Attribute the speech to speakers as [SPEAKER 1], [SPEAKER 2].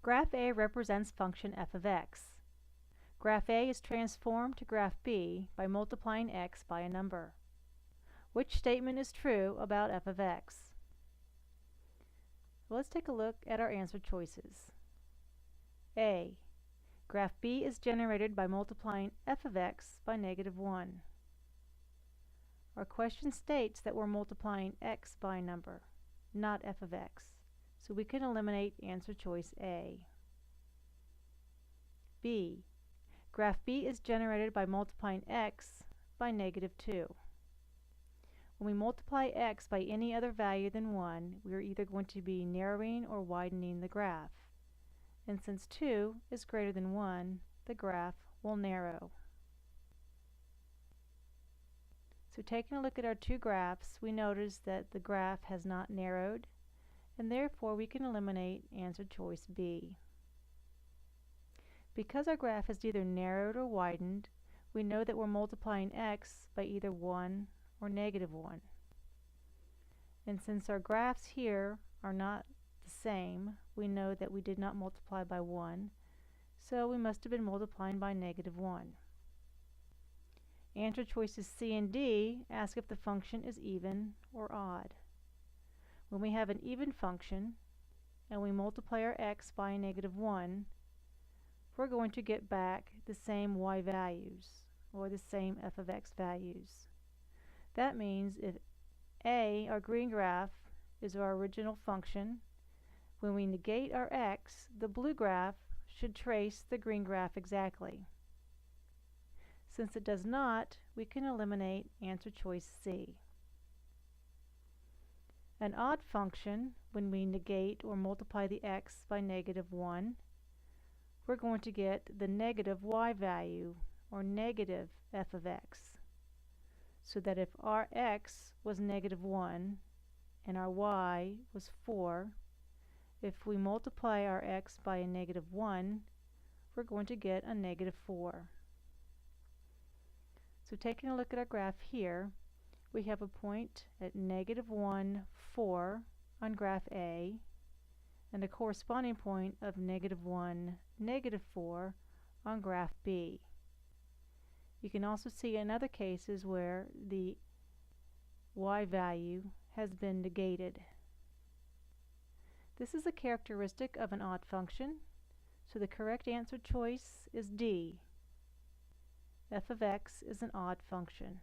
[SPEAKER 1] Graph A represents function f of x. Graph A is transformed to graph B by multiplying x by a number. Which statement is true about f of x? Well, let's take a look at our answer choices. A. Graph B is generated by multiplying f of x by -1. Our question states that we're multiplying x by a number, not f of x, so we can eliminate answer choice A. B. Graph B is generated by multiplying x by -2. When we multiply x by any other value than 1, we are either going to be narrowing or widening the graph. And since 2 is greater than 1, the graph will narrow. So taking a look at our two graphs, we notice that the graph has not narrowed, and therefore we can eliminate answer choice B. Because our graph has either narrowed or widened, we know that we're multiplying x by either 1 or -1. And since our graphs here are not the same, we know that we did not multiply by 1, so we must have been multiplying by -1. Answer choices C and D ask if the function is even or odd. When we have an even function and we multiply our x by a -1, we're going to get back the same y values, or the same f of x values. That means if A, our green graph, is our original function, when we negate our x, the blue graph should trace the green graph exactly. Since it does not, we can eliminate answer choice C. An odd function, when we negate or multiply the x by -1, we're going to get the negative y value, or negative f of x. So that if our x was -1 and our y was 4, if we multiply our x by a -1, we're going to get a -4. So taking a look at our graph here, we have a point at -1, 4 on graph A, and a corresponding point of -1, -4 on graph B. You can also see in other cases where the y value has been negated. This is a characteristic of an odd function, so the correct answer choice is D. f of x is an odd function.